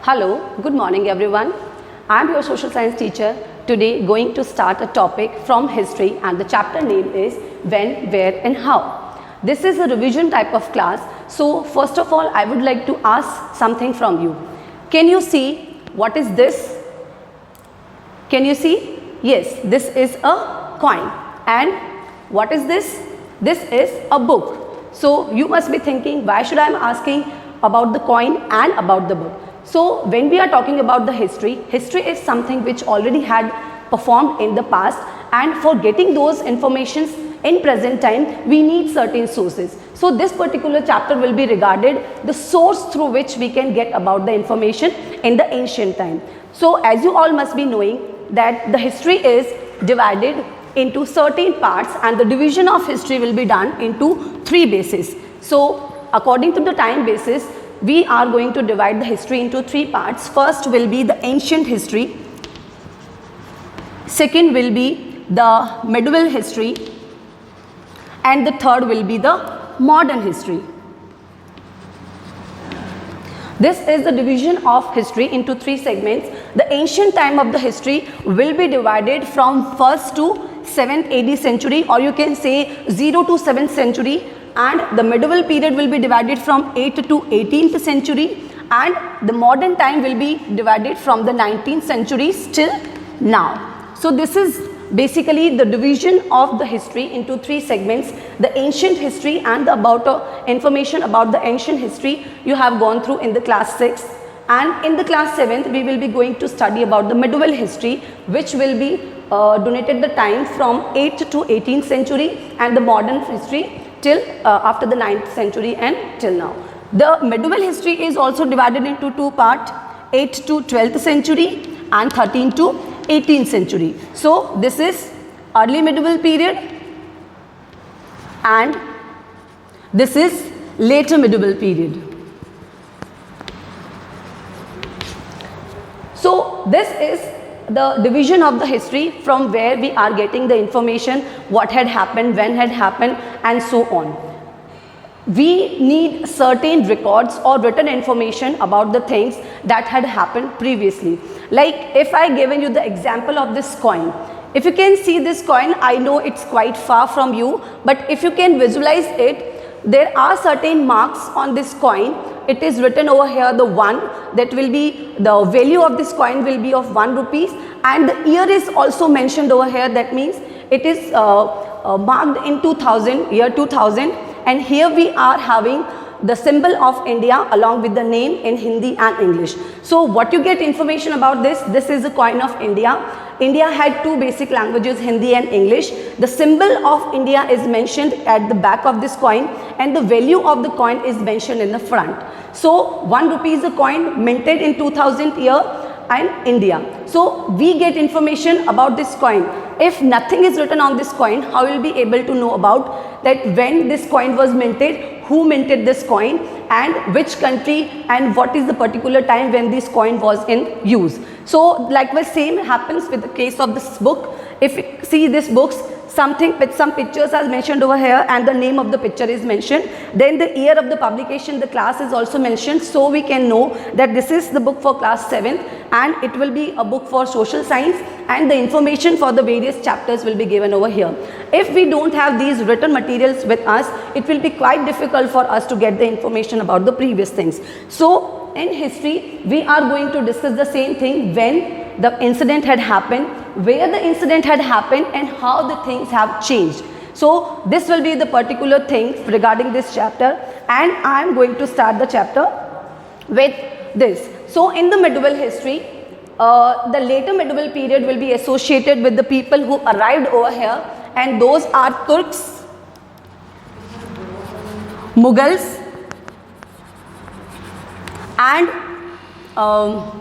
Hello, good morning everyone. I am your social science teacher. Today going to start a topic from history and the chapter name is when, where and how. This is a revision type of class. So first of all I would like to ask something from you. Can you see what is this? Can you see? Yes, this is a coin. And what is this? This is a book. So you must be thinking, why should I am asking about the coin and about the book? So when we are talking about the history is something which already had performed in the past, and for getting those informations in present time we need certain sources. So this particular chapter will be regarded the source through which we can get about the information in the ancient time. So as you all must be knowing that the history is divided into certain parts and the division of history will be done into three bases. So according to the time basis, we are going to divide the history into three parts. First will be the ancient history, second will be the medieval history, and the third will be the modern history. This is the division of history into three segments. The ancient time of the history will be divided from 1st to 7th AD century, or you can say 0 to 7th century. And the medieval period will be divided from 8th to 18th century, and the modern time will be divided from the 19th century till now. So this is basically the division of the history into three segments. The ancient history and the information about the ancient history you have gone through in the class 6, and in the class 7th we will be going to study about the medieval history, which will be donated the time from 8th to 18th century, and the modern history till after the 9th century and till now. The medieval history is also divided into two parts, 8th to 12th century and 13th to 18th century. So this is early medieval period and this is later medieval period. So this is the division of the history from where we are getting the information, what had happened, when had happened, and so on. We need certain records or written information about the things that had happened previously. Like if I given you the example of this coin, if you can see this coin, I know it's quite far from you, but if you can visualize it, there are certain marks on this coin. It is written over here the 1, that will be the value of this coin will be of 1 rupees, and the year is also mentioned over here. That means it is marked in 2000, year 2000, and here we are having the symbol of India along with the name in Hindi and English. So what you get information about this is a coin of India. India had two basic languages, Hindi and English. The symbol of India is mentioned at the back of this coin, and the value of the coin is mentioned in the front. So 1 rupee is a coin minted in 2000 year and India. So we get information about this coin. If nothing is written on this coin, how will we be able to know about that when this coin was minted, who minted this coin, and which country, and what is the particular time when this coin was in use. So likewise same happens with the case of this book. If you see this books, something with some pictures are mentioned over here and the name of the picture is mentioned. Then the year of the publication, the class is also mentioned, so we can know that this is the book for class 7th and it will be a book for social science, and the information for the various chapters will be given over here. If we don't have these written materials with us, it will be quite difficult for us to get the information about the previous things. So in history we are going to discuss the same thing, when the incident had happened, where the incident had happened, and how the things have changed. So this will be the particular thing regarding this chapter, and I am going to start the chapter with this. So in the medieval history, the later medieval period will be associated with the people who arrived over here, and those are Turks, Mughals and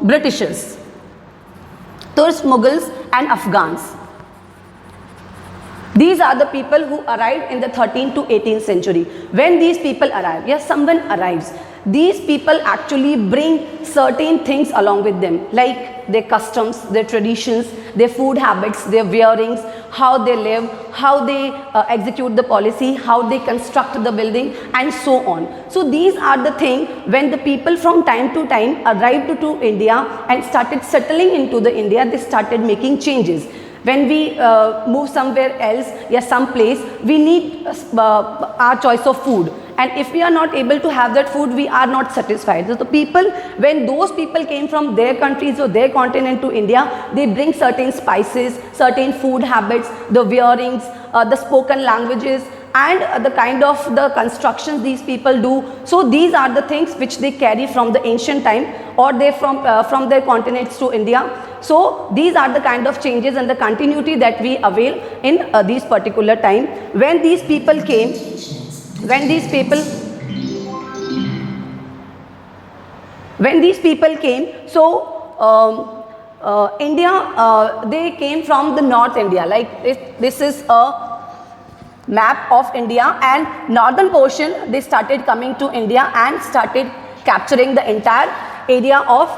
Britishers. Turks, Mughals and Afghans. These are the people who arrived in the 13th to 18th century. When these people arrive, yes, someone arrives, these people actually bring certain things along with them, like their customs, their traditions, their food habits, their wearings, how they live, how they execute the policy, how they construct the building, and so on. So these are the things when the people from time to time arrived to India and started settling into the India, they started making changes. When we move somewhere else, some place, we need our choice of food. And if we are not able to have that food, we are not satisfied. So the people, when those people came from their countries or their continent to India, they bring certain spices, certain food habits, the wearings, the spoken languages, and the kind of the constructions these people do. So these are the things which they carry from the ancient time, or they from their continents to India. So these are the kind of changes and the continuity that we avail in these particular time. When these people came, so India, they came from the North India. Like this is a map of India, and northern portion they started coming to India and started capturing the entire area of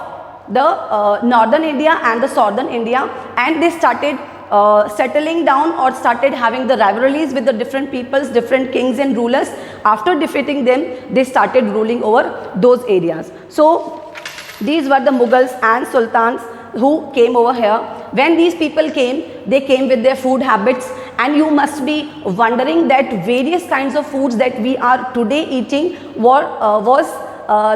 the northern India and the southern India, and they started settling down or started having the rivalries with the different peoples, different kings and rulers. After defeating them, they started ruling over those areas. So these were the Mughals and Sultans who came over here. When these people came, they came with their food habits, and you must be wondering that various kinds of foods that we are today eating was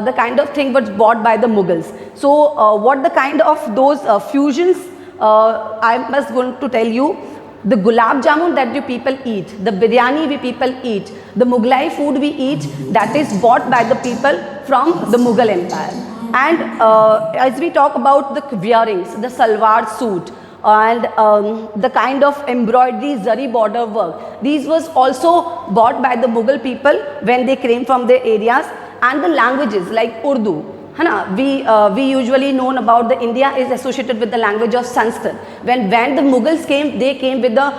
the kind of thing was bought by the Mughals. So what the kind of those fusions, I must going to tell you. The gulab jamun that you people eat, the biryani we people eat, the Mughlai food we eat, that is bought by the people from the Mughal Empire. And as we talk about the wearings, the salwar suit, and the kind of embroidery zari border work, these was also bought by the Mughal people when they came from their areas. And the languages like Urdu, we usually known about the India is associated with the language of Sanskrit. When the Mughals came, they came with the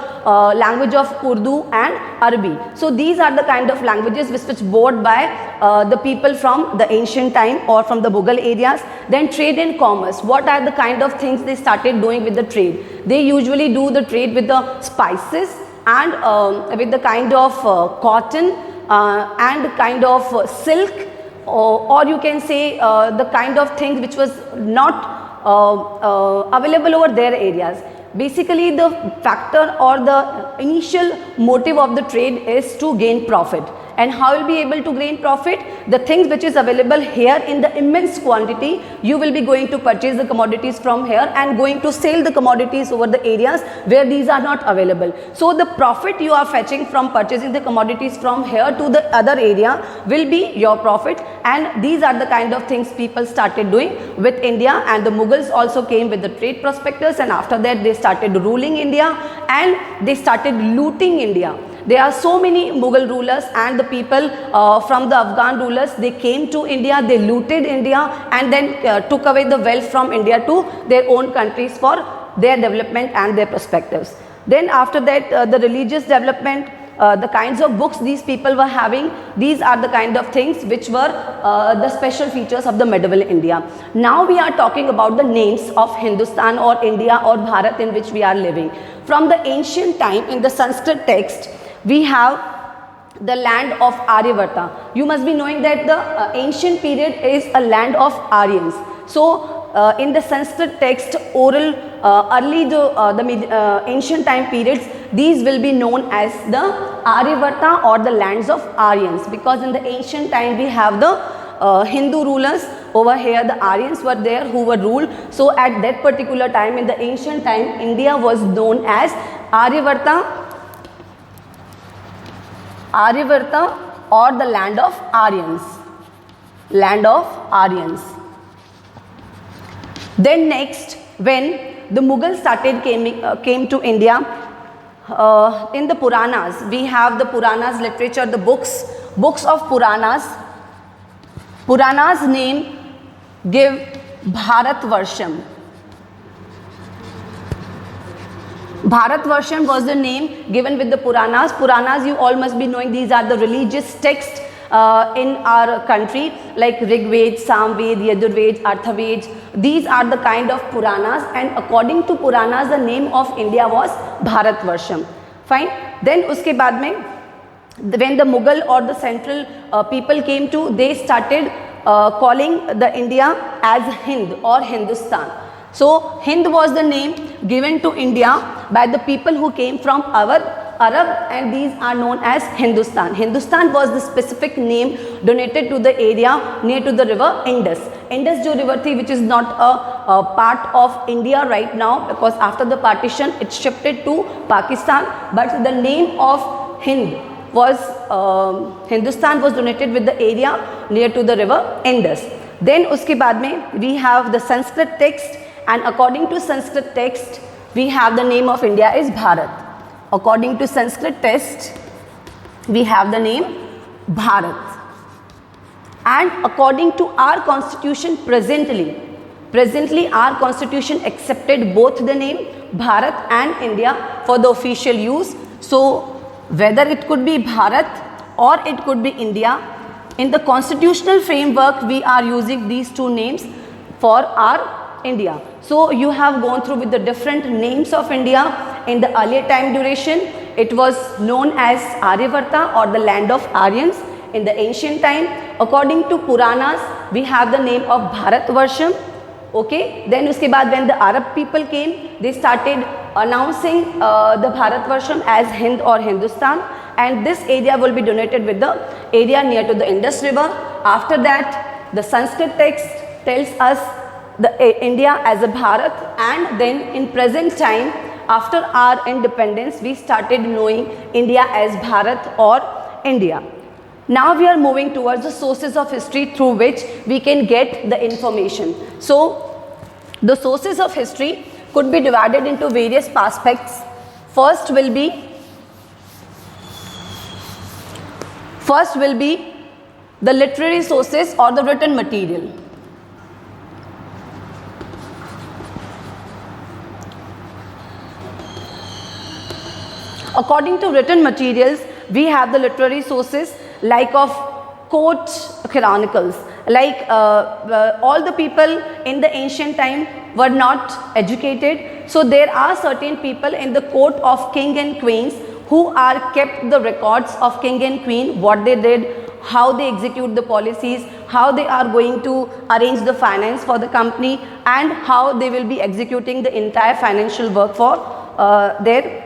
language of Urdu and Arabi. So these are the kind of languages which was brought by the people from the ancient time or from the Mughal areas. Then trade and commerce. What are the kind of things they started doing with the trade? They usually do the trade with the spices and with the kind of cotton and kind of silk. Or you can say the kind of things which was not available over their areas. Basically, the factor or the initial motive of the trade is to gain profit. And how will be able to gain profit? The things which is available here in the immense quantity, you will be going to purchase the commodities from here and going to sell the commodities over the areas where these are not available. So the profit you are fetching from purchasing the commodities from here to the other area will be your profit. And these are the kind of things people started doing with India. And the Mughals also came with the trade prospectors, and after that they started ruling India and they started looting India. There are so many Mughal rulers and the people from the Afghan rulers, they came to India, they looted India and then took away the wealth from India to their own countries for their development and their perspectives. Then after that, the religious development, the kinds of books these people were having, these are the kind of things which were the special features of the medieval India. Now we are talking about the names of Hindustan or India or Bharat in which we are living. From the ancient time in the Sanskrit text, we have the land of Aryavarta. You must be knowing that the ancient period is a land of Aryans. So in the Sanskrit text, oral, the ancient time periods, these will be known as the Aryavarta or the lands of Aryans, because in the ancient time we have the Hindu rulers. Over here the Aryans were there who were ruled. So at that particular time, in the ancient time, India was known as Aryavarta or the land of Aryans. Land of Aryans. Then next, when the Mughals came to India, in the Puranas, we have the Puranas literature, the books of Puranas. Puranas name give Bharatvarsham. Bharatvarsham was the name given with the Puranas. Puranas, you all must be knowing, these are the religious texts in our country, like Rig Ved, Sam Ved, Yajurved, Atharvaved. These are the kind of Puranas, and according to Puranas, the name of India was Bharatvarsham. Fine. Then uske baad mein, when the Mughal or the central people came to, they started calling the India as Hind or Hindustan. So Hind was the name given to India by the people who came from our Arab, and these are known as Hindustan. Hindustan was the specific name donated to the area near to the river Indus. Indus jo river thi, which is not a part of India right now, because after the partition it shifted to Pakistan, but the name of Hind was Hindustan was donated with the area near to the river Indus. Then uske baad mein we have the Sanskrit text, and according to Sanskrit text we have the name of India is Bharat. According to Sanskrit text we have the name Bharat. And according to our constitution presently our constitution accepted both the name Bharat and India for the official use. So whether it could be Bharat or it could be India, in the constitutional framework we are using these two names for our India. So you have gone through with the different names of India. In the earlier time duration, it was known as Aryavarta or the land of Aryans. In the ancient time, according to Puranas, we have the name of Bharatvarsham. Okay, then uske baad when the Arab people came, they started announcing the Bharatvarsham as Hind or Hindustan, and this area will be donated with the area near to the Indus river. After that, the Sanskrit text tells us the India as a Bharat, and then in present time, after our independence, we started knowing India as Bharat or India. Now we are moving towards the sources of history through which we can get the information. So the sources of history could be divided into various aspects. First will be the literary sources or the written material. According to written materials, we have the literary sources like of court chronicles. Like all the people in the ancient time were not educated, so there are certain people in the court of king and queens who are kept the records of king and queen, what they did, how they execute the policies, how they are going to arrange the finance for the company, and how they will be executing the entire financial work for their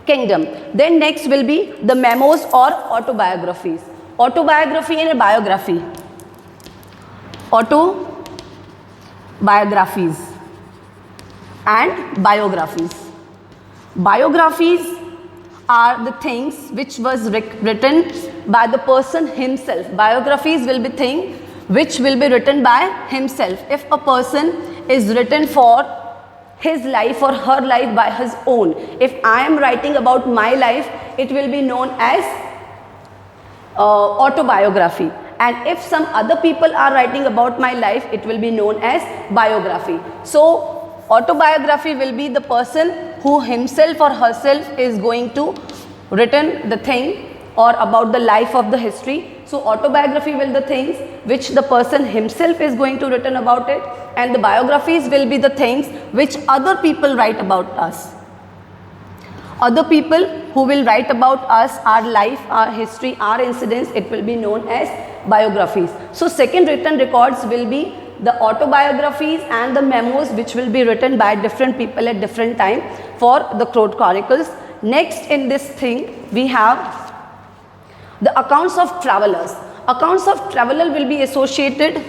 kingdom. Then next will be the memos or autobiographies. Autobiography and biography. Autobiographies and biographies. Biographies are the things which was written by the person himself. Biographies will be things which will be written by himself. If a person is written for his life or her life by his own, if I am writing about my life, it will be known as autobiography, and if some other people are writing about my life, it will be known as biography. So autobiography will be the person who himself or herself is going to written the thing or about the life of the history. So autobiography will be the things which the person himself is going to written about it, and the biographies will be the things which other people write about us. Other people who will write about us, our life, our history, our incidents, it will be known as biographies. So second written records will be the autobiographies and the memos which will be written by different people at different time for the court chronicles. Next in this thing we have the accounts of travelers. Accounts of traveler will be associated.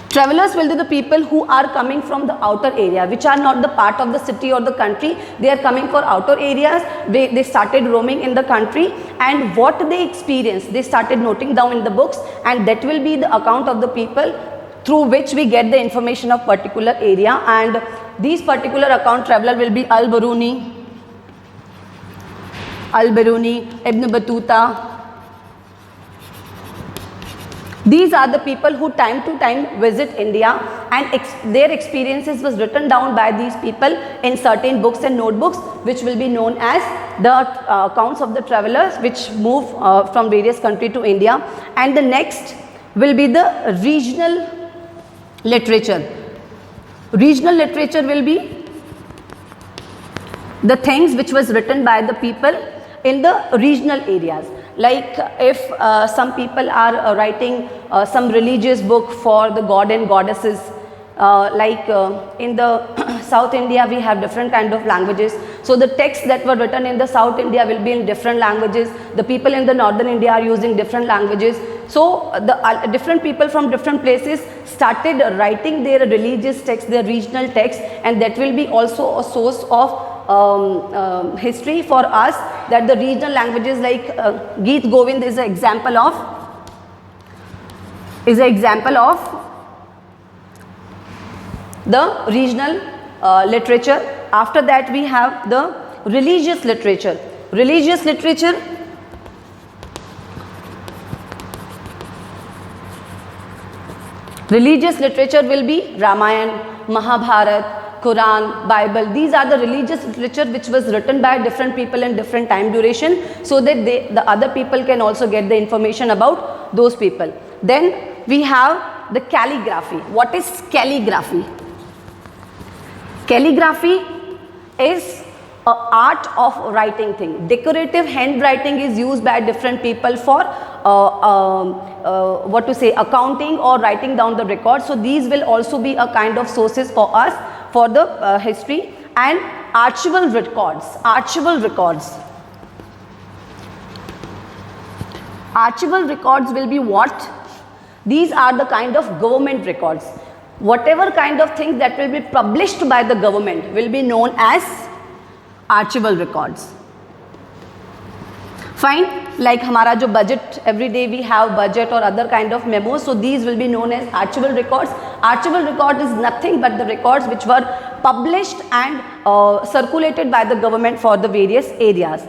Travelers will be the people who are coming from the outer area, which are not the part of the city or the country. They are coming for outer areas. They started roaming in the country, and what they experienced, they started noting down in the books, and that will be the account of the people through which we get the information of particular area. And these particular account traveler will be Al-Biruni, Ibn Battuta. These are the people who time to time visit India, and their experiences was written down by these people in certain books and notebooks, which will be known as the accounts of the travelers which move from various countries to India. And the next will be the regional literature. Regional literature will be the things which was written by the people in the regional areas. Like if some people are writing some religious book for the god and goddesses, in the South India we have different kind of languages, so the texts that were written in the South India will be in different languages. The people in the Northern India are using different languages, so the different people from different places started writing their religious texts, their regional texts, and that will be also a source of history for us, that the regional languages like Geet Govind is an example of the regional literature. After that we have the religious literature. Religious literature will be Ramayana, Mahabharata, Quran, Bible. These are the religious literature which was written by different people in different time duration, so that the other people can also get the information about those people. Then we have the calligraphy. What is calligraphy? Calligraphy is a art of writing thing. Decorative handwriting is used by different people for accounting or writing down the records. So these will also be a kind of sources for us for the history. And archival records. Archival records will be what? These are the kind of government records. Whatever kind of things that will be published by the government will be known as archival records. Fine. Like हमारा जो budget, every day we have budget or other kind of memos, so these will be known as archival records. Archival record is nothing but the records which were published and circulated by the government for the various areas.